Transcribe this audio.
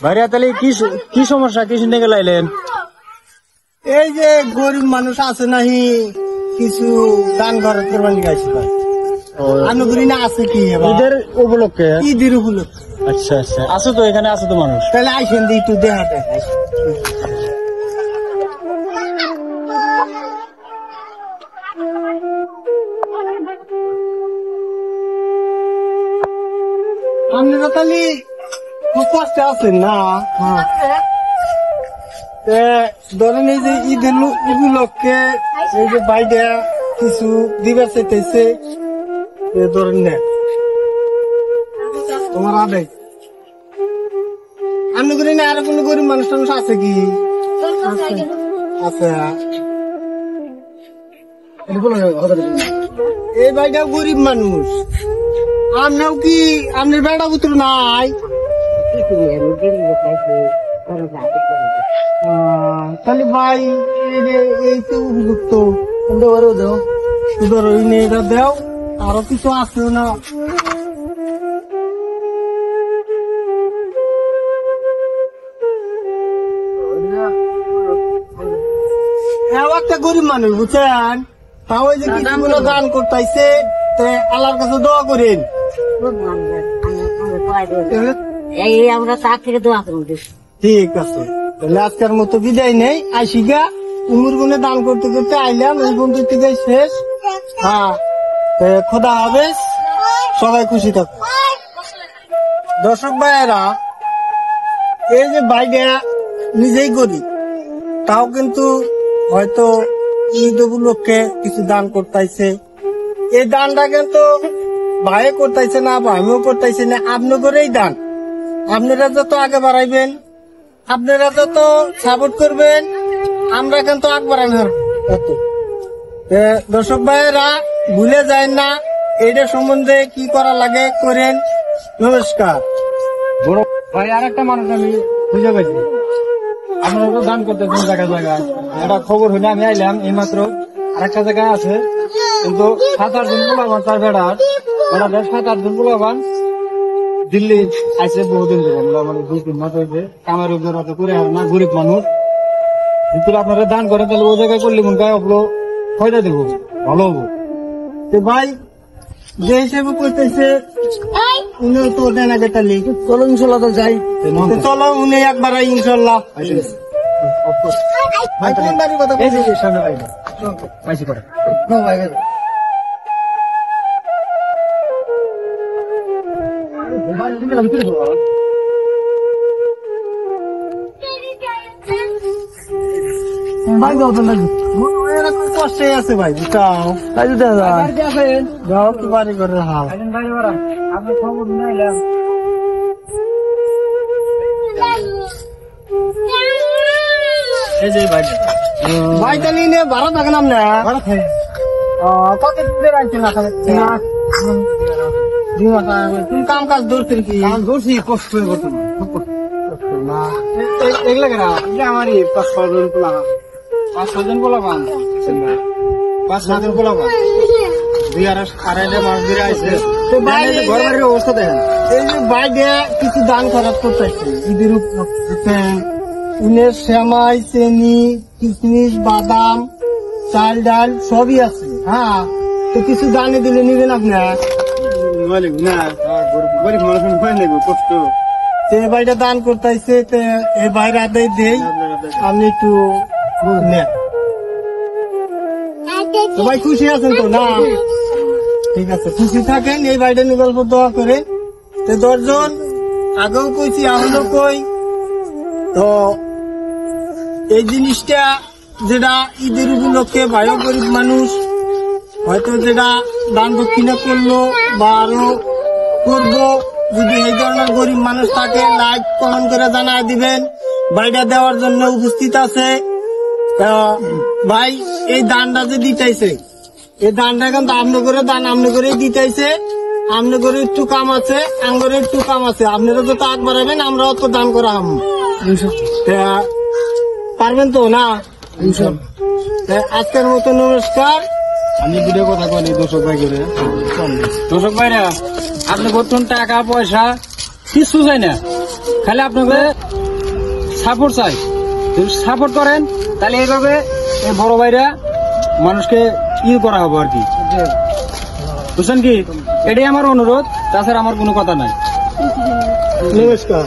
ভাইরা তাহলে কি সমস্যা, কি শুনে গেলাইলেন? এই যে গরিব মানুষ আছে নাহি কিছু দান খরচ করবার গাইছি ভাই। আনুগুরি না আছে কি ঈদের উপলক্ষে? ঈদের উপলক্ষে। আচ্ছা আচ্ছা, আছে তো, এখানে আছে তো মানুষ। তাহলে আইসেন দিয়ে একটু দেখাতে। আপনারা তাহলে খুব কষ্টে আছেন না? ধরেন এই যে ঈদের উপলক্ষে এই যে বাইরে কিছু দিবার চাইতেছে, ধরেন না তোমার আবেগ আমি করি না। আর কোন গরিব মানুষ টানুষ আছে কি? আচ্ছা, এই ভাইটা গরিব মানুষ। আমরাও কি আপনার বেড়া পুত্র নাই? তাহলে ভাই এই তো উপযুক্ত ধরো এটা দেও। আরো কিছু আছে না? একটা গরিব মানুষ বুঝছেন, তাও ওই যে কিছুগুলো দান করতেছে, আল্লাহর কাছে দোয়া করেন। আমরা তার থেকে দোয়া করব। ঠিক আছে, তাহলে আজকের মতো বিদায় নেই। আইসিগা উমর গুনে দান করতে করতে আইলাম, এই বন্ধু থেকে শেষ। হ্যাঁ, খোদা হাফেজ, সবাই খুশি থাকো। দর্শক ভাইয়েরা, এই যে ভাইটা নিজেই গরিব, তাও কিন্তু হয়তো ঈদ উপলক্ষে কিছু দান করতেছে। এই দানটা কিন্তু ভাই করতেছে না, আমিও করতেছি না, আপনি করেই দান। আপনারা যত আগে বাড়াইবেন, আপনারা যত সাপোর্ট করবেন, আমরা কিন্তু আগ বাড়ানোর কত। দর্শক ভাইয়েরা, ভুলে যায় না এইটা সম্বন্ধে কি করা লাগে করেন। নমস্কার। বড় ভাই, আর একটা মানুষ আমি খুঁজে পাইছি, আপনারা তো দান করতেছেন জায়গায় জায়গায়। একটা খবর হইলে আমি আইলাম এইমাত্র। আর একটা জায়গায় আছে কিন্তু 7-8 জন পোলাবান, তার বেড়ার 7-8 জন পোলাবান দিল্লি আইসে বহুদিন ধরে, মানে 2-3 মাস হয়েছে। কামের উপর অত করে আর না, গরিব মানুষ। কিন্তু আপনারা দান করেন, তাহলে ওই জায়গায় করলে মন গায়ে অপলো ফয়দা দেব, ভালো হবো। ভাই যে হিসেবে করতেছে উনি তো দেন আগে, তাহলে চলো ইনশাল্লাহ তো যাই। চলো উনি একবার ইনশাল্লাহ। ভাই কোন বাড়ির কথা সামনে পাইছি করে ভাই কষ্টে আছে ভাই, যাও যাও কি বাড়ি করে হাল। আপনার খবর নিলাম। এই যে ভাই তাহলে নিয়ে ভাড়া থাকেন আপনি? কত দিন আইছেন? তুমি কাম কাজ ধরছেন কি? ধরছি, কষ্ট হয়ে করতো না এগুলা কেনা। আমারই 5-6 জন পোলাবান, 5-6 জন পোলাবান, 5-6 জন পোলাবান 2-2.5 মাস ধরে আইছে। ঘর বাড়ির অবস্থা দেখেন। এই যে বাইরে কিছু দান খরচ করতেছে ঈদের উপলক্ষে, উনের সেমাই, চেনি, কিশমিশ, বাদাম, চাল ডাল সবই আছে। হ্যাঁ, তো কিছু দানে দিলে নিবেন আপনার? না, গরিব মানুষ কষ্ট। এই বাইরে দান করতেছে, এই বাইরে আদায় দেই, আপনি একটু নেন। সবাই খুশি আছেন তো? না, ঠিক আছে, খুশি থাকেন। এই বাইরে গল্প দোয়া করে 10 জন আগেও কইছি, এখনো কই। তো এই জিনিসটা যেটা ঈদের উপলক্ষে ভাইও গরিব মানুষ হয়তো যেটা দান দক্ষিণা করলো বা আরো করবো, যদি এই ধরনের গরিব মানুষ থাকে লাইক কমেন্ট করে জানায় দিবেন। ভাইটা দেওয়ার জন্য উপস্থিত আছে। ভাই এই দানটা যে দিতেছে, এই দানটা কিন্তু আপনি করে দান আপনি করে দিতেছে। আপনি করে একটু কাম আছে, আঙ্গরে একটু কাম আছে। আপনারা যত আগ বাড়াবেন আমরা অত দান করা হব। পারবেন তো? না, আজকের মতো নমস্কার। আমি ভিডিও কথা বলি দর্শক ভাই করে। দর্শক ভাইরা, আপনি বর্তমান টাকা পয়সা কিছু চাই না, খালি আপনাকে সাপোর্ট চাই, যদি সাপোর্ট করেন তাহলে এইভাবে এই বড় ভাইরা মানুষকে করা হবে আর কি, বুঝছেন কি? এটাই আমার অনুরোধ, তাছাড়া আমার কোনো কথা নাই। নমস্কার।